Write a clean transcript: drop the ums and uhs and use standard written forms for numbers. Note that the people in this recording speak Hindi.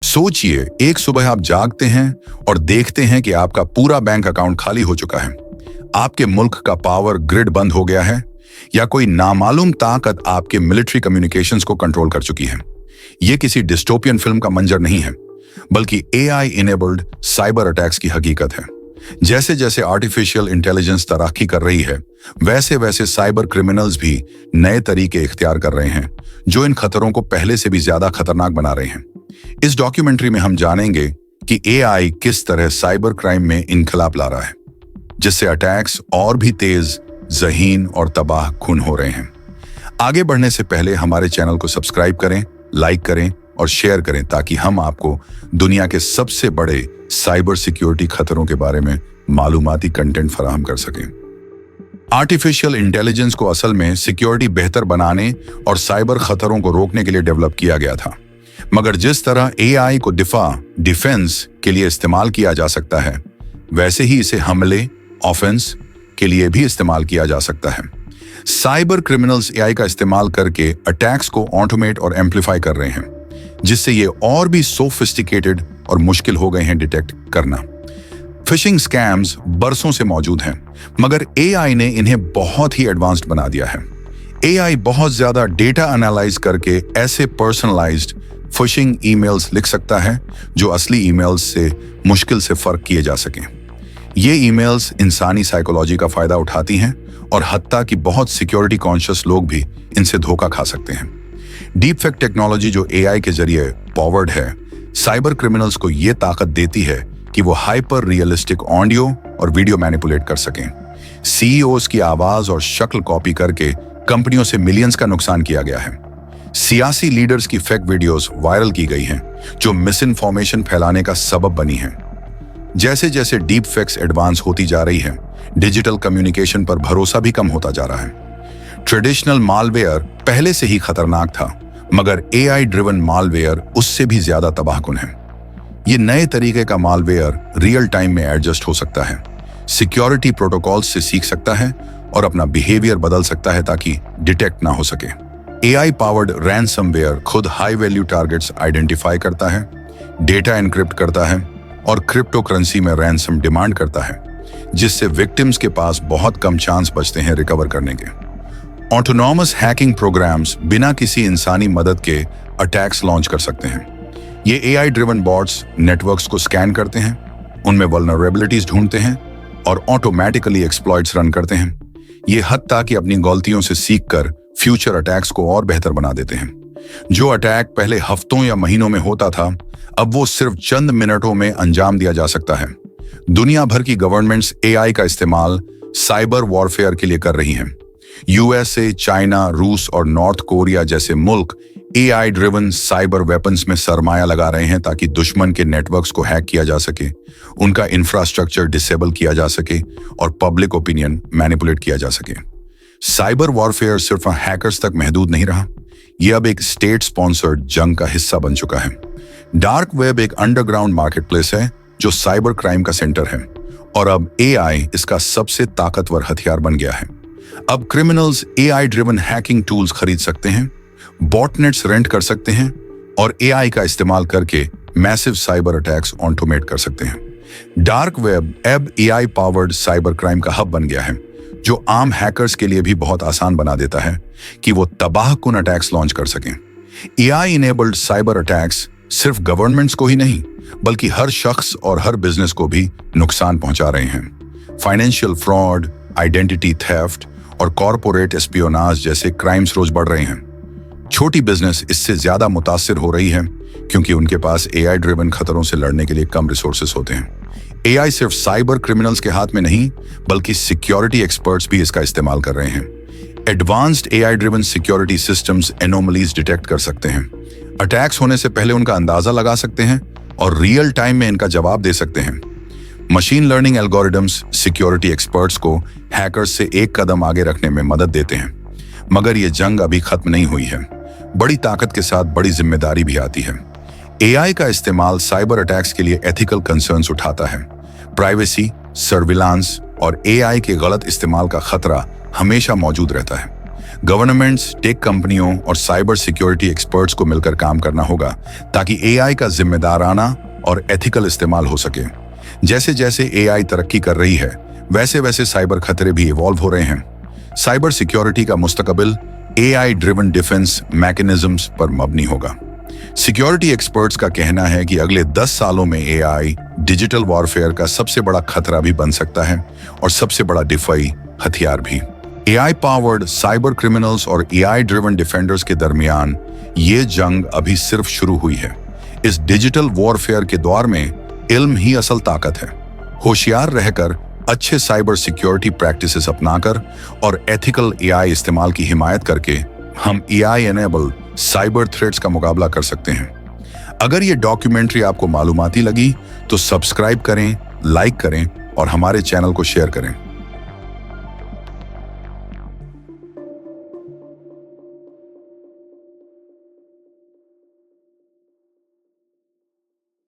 सोचिए, एक सुबह आप जागते हैं और देखते हैं कि आपका पूरा बैंक अकाउंट खाली हो चुका है। आपके मुल्क का पावर ग्रिड बंद हो गया है या कोई नामालूम ताकत आपके मिलिट्री कम्युनिकेशंस को कंट्रोल कर चुकी है। यह किसी डिस्टोपियन फिल्म का मंजर नहीं है, बल्कि एआई इनेबल्ड साइबर अटैक्स की हकीकत है। जैसे जैसे आर्टिफिशियल इंटेलिजेंस तरक्की कर रही है, वैसे वैसे साइबर क्रिमिनल्स भी नए तरीके इख्तियार कर रहे हैं, जो इन खतरों को पहले से भी ज्यादा खतरनाक बना रहे हैं। इस डॉक्यूमेंट्री में हम जानेंगे कि एआई किस तरह साइबर क्राइम में इनकलाब ला रहा है, जिससे अटैक्स और भी तेज, ज़हीन और तबाह कुन हो रहे हैं। आगे बढ़ने से पहले हमारे चैनल को सब्सक्राइब करें, लाइक करें और शेयर करें, ताकि हम आपको दुनिया के सबसे बड़े साइबर सिक्योरिटी खतरों के बारे में मालूमाती कंटेंट फराहम कर सकें। आर्टिफिशियल इंटेलिजेंस को असल में सिक्योरिटी बेहतर बनाने और साइबर खतरों को रोकने के लिए डेवलप किया गया था, मगर जिस तरह एआई को डिफेंस के लिए इस्तेमाल किया जा सकता है, वैसे ही इसे हमले, ऑफेंस के लिए भी इस्तेमाल किया जा सकता है। साइबर क्रिमिनल्स एआई का इस्तेमाल करके अटैक्स को ऑटोमेट और एम्पलीफाई कर रहे हैं, जिससे ये और भी सोफिस्टिकेटेड और मुश्किल हो गए हैं डिटेक्ट करना। फिशिंग स्कैम्स बरसों से मौजूद हैं, मगर एआई ने इन्हें बहुत ही एडवांस्ड बना दिया है। एआई बहुत ज्यादा डेटा एनालाइज करके ऐसे पर्सनलाइज्ड फिशिंग ईमेल्स लिख सकता है जो असली ईमेल्स से मुश्किल से फर्क किए जा सकें। ये ईमेल्स इंसानी साइकोलॉजी का फायदा उठाती हैं और हत्ता कि बहुत सिक्योरिटी कॉन्शियस लोग भी इनसे धोखा खा सकते हैं। डीप फेक टेक्नोलॉजी जो एआई के जरिए पावर्ड है, साइबर क्रिमिनल्स को ये ताकत देती है कि वो हाइपर रियलिस्टिक ऑडियो और वीडियो मैनिपुलेट कर सकें। सीईओज की आवाज और शक्ल कॉपी करके कंपनियों से मिलियंस का नुकसान किया गया है। सियासी लीडर्स की फेक वीडियोस वायरल की गई हैं, जो मिस इन्फॉर्मेशन फैलाने का सबब बनी है। जैसे जैसे डीप फेक्स एडवांस होती जा रही है, डिजिटल कम्युनिकेशन पर भरोसा भी कम होता जा रहा है। ट्रेडिशनल मालवेयर पहले से ही खतरनाक था, मगर एआई ड्रिवन मालवेयर उससे भी ज्यादा तबाहकुन है। ये नए तरीके का मालवेयर रियल टाइम में एडजस्ट हो सकता है, सिक्योरिटी प्रोटोकॉल्स से सीख सकता है और अपना बिहेवियर बदल सकता है ताकि डिटेक्ट ना हो सके। एआई पावर्ड रैनसमवेयर खुद हाई वैल्यू टारगेट्स आइडेंटिफाई करता है, डेटा एनक्रिप्ट करता है और क्रिप्टो करेंसी में रैनसम डिमांड करता है, जिससे विक्टिम्स के पास बहुत कम चांस बचते हैं रिकवर करने के। ऑटोनॉमस हैकिंग प्रोग्राम्स बिना किसी इंसानी मदद के अटैक्स लॉन्च कर सकते हैं। ये एआई ड्रिवन बॉट्स नेटवर्क्स को स्कैन करते हैं, उनमें वल्नरेबिलिटीज ढूंढते हैं और ऑटोमेटिकली एक्सप्लॉइट्स रन करते हैं। ये हत्ता कि अपनी गलतियों से सीखकर फ्यूचर अटैक्स को और बेहतर बना देते हैं। जो अटैक पहले हफ्तों या महीनों में होता था, अब वो सिर्फ चंद मिनटों में अंजाम दिया जा सकता है। दुनिया भर की गवर्नमेंट्स एआई का इस्तेमाल साइबर वॉरफेयर के लिए कर रही हैं। यूएसए, चाइना, रूस और नॉर्थ कोरिया जैसे मुल्क एआई ड्रिवन साइबर वेपन्स में सरमाया लगा रहे हैं, ताकि दुश्मन के नेटवर्क्स को हैक किया जा सके, उनका इंफ्रास्ट्रक्चर डिसेबल किया जा सके और पब्लिक ओपिनियन मैनिपुलेट किया जा सके। साइबर वॉरफेयर सिर्फ हैकर्स तक महदूद नहीं रहा, यह अब एक स्टेट स्पॉन्सर्ड जंग का हिस्सा बन चुका है। डार्क वेब एक अंडरग्राउंड मार्केटप्लेस है जो साइबर क्राइम का सेंटर है, और अब एआई इसका सबसे ताकतवर हथियार बन गया है। अब criminals AI driven hacking tools खरीद सकते हैं, बॉटनेट्स रेंट कर सकते हैं और एआई का इस्तेमाल करके मैसिव साइबर अटैक्स ऑटोमेट कर सकते हैं। डार्क वेब अब एआई पावर्ड साइबर क्राइम का हब बन गया है, जो आम हैकर्स के लिए भी बहुत आसान बना देता है कि वो तबाहकुन अटैक्स लॉन्च कर सकें। एआई इनेबल्ड साइबर अटैक्स सिर्फ गवर्नमेंट्स को ही नहीं, बल्कि हर शख्स और हर बिजनेस को भी नुकसान पहुंचा रहे हैं। फाइनेंशियल फ्रॉड, आइडेंटिटी थेफ्ट और कॉरपोरेट एस्पियोनाज जैसे क्राइम्स रोज बढ़ रहे हैं। छोटी बिजनेस इससे ज्यादा मुतासिर हो रही है, क्योंकि उनके पास एआई ड्रिवन खतरों से लड़ने के लिए कम रिसोर्सेस होते हैं। एआई सिर्फ साइबर क्रिमिनल्स के हाथ में नहीं, बल्कि सिक्योरिटी एक्सपर्ट्स भी इसका इस्तेमाल कर रहे हैं। Advanced AI driven security systems anomalies detect कर सकते हैं, अटैक्स होने से पहले उनका अंदाजा लगा सकते हैं और रियल टाइम में इनका जवाब दे सकते हैं। Machine learning algorithms security experts को हैकर्स से एक कदम आगे रखने में मदद देते हैं, मगर ये जंग अभी खत्म नहीं हुई है। बड़ी ताकत के साथ बड़ी जिम्मेदारी भी आती है। एआई का इस्तेमाल साइबर अटैक्स के लिए एथिकल कंसर्न्स उठाता है। प्राइवेसी, सर्विलांस और एआई के गलत इस्तेमाल का खतरा हमेशा मौजूद रहता है। गवर्नमेंट्स, टेक कंपनियों और साइबर सिक्योरिटी एक्सपर्ट्स को मिलकर काम करना होगा ताकि एआई का जिम्मेदाराना और एथिकल इस्तेमाल हो सके। जैसे जैसे एआई तरक्की कर रही है, वैसे वैसे साइबर खतरे भी इवॉल्व हो रहे हैं। साइबर सिक्योरिटी का मुस्तकबिल एआई ड्रिवन डिफेंस मैकेनिज्म्स पर मबनी होगा। सिक्योरिटी एक्सपर्ट्स का कहना है कि अगले 10 सालों में एआई डिजिटल वॉरफेयर का सबसे बड़ा खतरा भी बन सकता है और सबसे बड़ा दिफाई हथियार भी। एआई पावर्ड साइबर क्रिमिनल्स और एआई ड्रिवन डिफेंडर्स के दरमियान ये जंग अभी सिर्फ शुरू हुई है। इस डिजिटल वॉरफेयर के दौर में इल्म ही असल ताकत है। होशियार रहकर, अच्छे साइबर सिक्योरिटी प्रैक्टिसेस अपनाकर और एथिकल एआई इस्तेमाल की हिमायत करके हम एआई एनेबल साइबर थ्रेट्स का मुकाबला कर सकते हैं। अगर ये डॉक्यूमेंट्री आपको मालूमाती लगी तो सब्सक्राइब करें, लाइक करें और हमारे चैनल को शेयर करें।